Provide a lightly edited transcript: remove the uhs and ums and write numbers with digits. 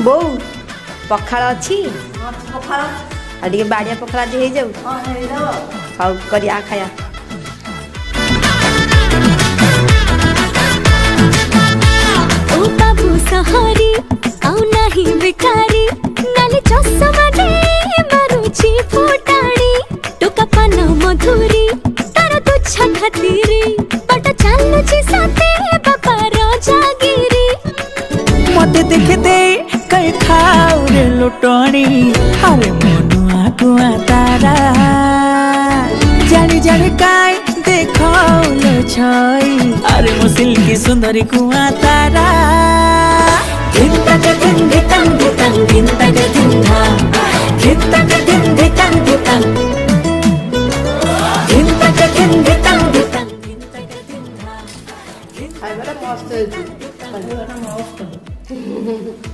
बो पखाड़ अच्छी टे बाड़िया पखाड़ आज हो जाऊ करिया खाया ओ बाबू सहारी आउ नाही बेकारी नाले चश्मा दे मारुची फोटाड़ी टोका पान मधुरी तार तुच्छा खातिरी बट चालुची साथे बाबा राजागिरी मते देखे दे कई खाऊ रे लुटणी अरे मनुआ कुआ तारा जानी जानी काय देखौल छई अरे मुसिल की सुंदरी कुआ तारा दिन तक दिन धितंग धितंग दिन तक दिन धा दिन तक दिन धितंग धितंग दिन तक दिन धितंग धितंग दिन तक दिन धा खाइबाटा मस्त है